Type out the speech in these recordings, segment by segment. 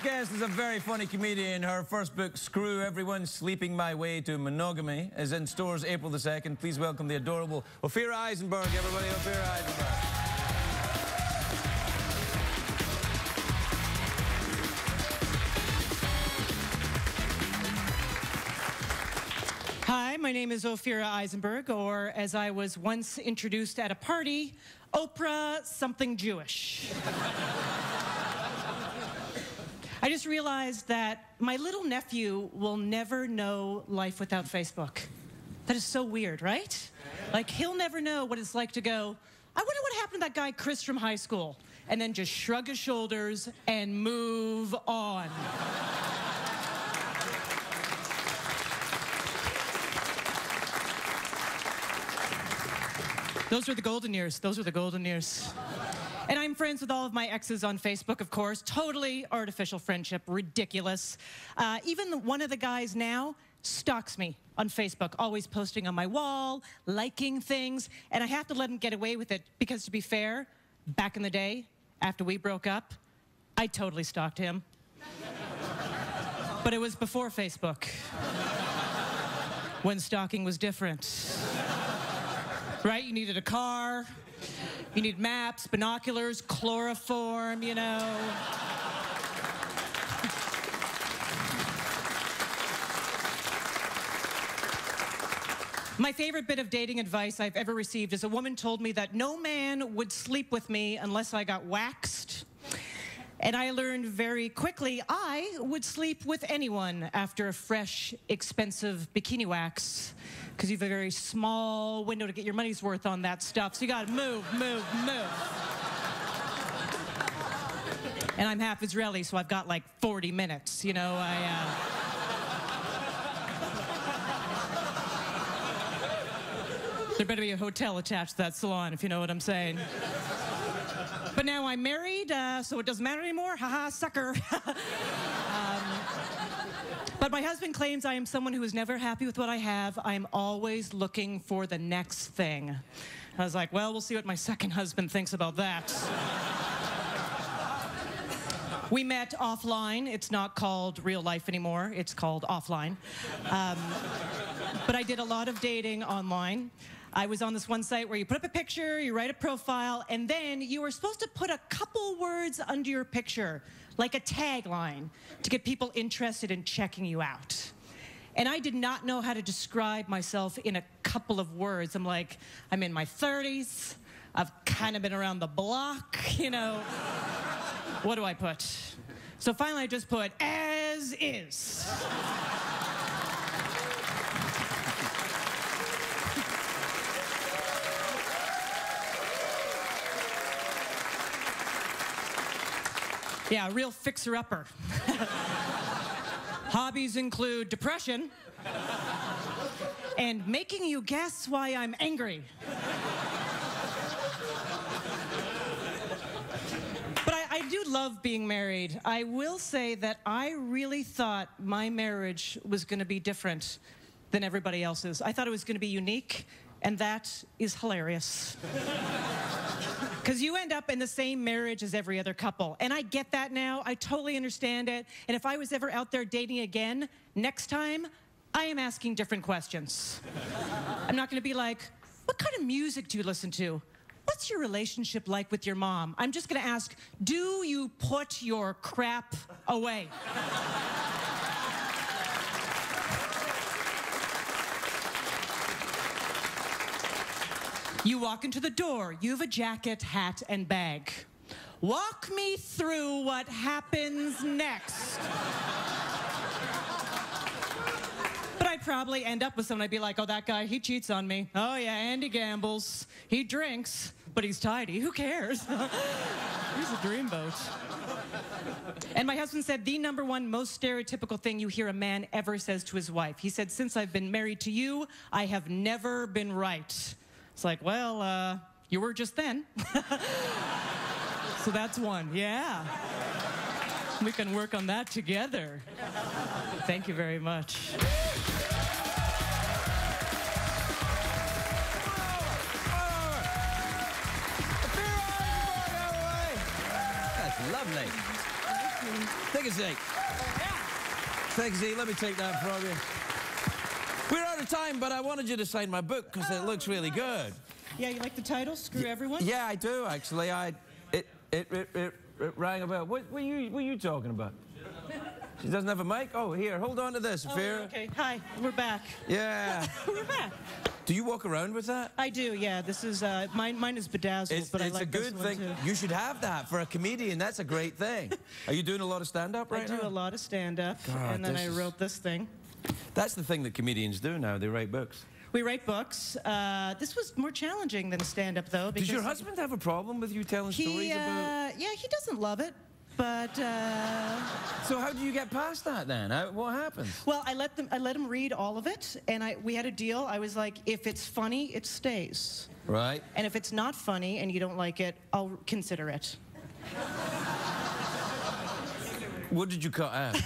next guest is a very funny comedian. Her first book, Screw Everyone, Sleeping My Way to Monogamy, is in stores April the 2nd. Please welcome the adorable Ophira Eisenberg, everybody. Ophira Eisenberg. Hi, my name is Ophira Eisenberg, or as I was once introduced at a party, Oprah something Jewish. I just realized that my little nephew will never know life without Facebook. That is so weird, right? Like, he'll never know what it's like to go, I wonder what happened to that guy Chris from high school, and then just shrug his shoulders and move on. Those were the golden years. Those were the golden years. And I'm friends with all of my exes on Facebook, of course. Totally artificial friendship. Ridiculous. Even one of the guys now stalks me on Facebook, always posting on my wall, liking things. And I have to let him get away with it because, to be fair, back in the day, after we broke up, I totally stalked him. But it was before Facebook, when stalking was different. Right? You needed a car, you need maps, binoculars, chloroform, you know. My favorite bit of dating advice I've ever received is a woman told me that no man would sleep with me unless I got waxed. And I learned very quickly I would sleep with anyone after a fresh, expensive bikini wax, because you have a very small window to get your money's worth on that stuff. So you gotta move, move, move. And I'm half Israeli, so I've got like 40 minutes, you know. There better be a hotel attached to that salon, if you know what I'm saying. But now I'm married, so it doesn't matter anymore. Haha, sucker. But my husband claims I am someone who is never happy with what I have. I am always looking for the next thing. I was like, well, we'll see what my second husband thinks about that. We met offline. It's not called real life anymore. It's called offline. But I did a lot of dating online. I was on this one site where you put up a picture, you write a profile, and then you were supposed to put a couple words under your picture, like a tagline, to get people interested in checking you out. And I did not know how to describe myself in a couple of words. I'm like, I'm in my 30s, I've kind of been around the block, you know. What do I put? So finally I just put, as is. Yeah, a real fixer-upper. Hobbies include depression and making you guess why I'm angry. But I do love being married. I will say that I really thought my marriage was going to be different than everybody else's. I thought it was going to be unique, and that is hilarious. Because you end up in the same marriage as every other couple. And I get that now. I totally understand it. And if I was ever out there dating again, next time, I am asking different questions. I'm not going to be like, what kind of music do you listen to? What's your relationship like with your mom? I'm just going to ask, do you put your crap away? You walk into the door, you have a jacket, hat, and bag. Walk me through what happens next. But I'd probably end up with someone, I'd be like, oh, that guy, he cheats on me. Oh yeah, and he gambles. He drinks, but he's tidy. Who cares? He's a dreamboat. And my husband said the #1 most stereotypical thing you hear a man ever says to his wife. He said, since I've been married to you, I have never been right. It's like, well, you were just then. So that's one, yeah. We can work on that together. Thank you very much. That's lovely. Take a seat. Take a seat. Let me take that from you. We're out of time, but I wanted you to sign my book because it looks really good. Yeah, you like the title? Screw Everyone? Yeah, I do, actually. It rang about. What were you talking about? She doesn't have a mic? Oh, here, hold on to this, Ophira. Oh, okay. Hi, we're back. Yeah. We're back. Do you walk around with that? I do, yeah. This is, mine is bedazzled, but I like this one, it's a good thing. too. You should have that for a comedian. That's a great thing. Are you doing a lot of stand-up right now? I do a lot of stand-up, God, and then I wrote this thing. That's the thing that comedians do now. They write books. We write books. This was more challenging than stand-up, though. Does your husband have a problem with you telling stories about... Yeah, he doesn't love it, but... So how do you get past that, then? What happens? Well, I let him read all of it, and we had a deal. I was like, if it's funny, it stays. Right. And if it's not funny and you don't like it, I'll consider it. What did you cut out?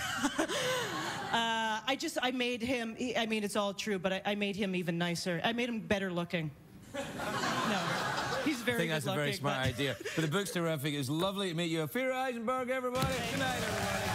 I made him, I mean, it's all true, but I made him even nicer. I made him better looking. No, he's very good looking. I think that's a very smart idea. But the book's terrific. It's lovely to meet you. Ophira Eisenberg, everybody. Good night, everybody.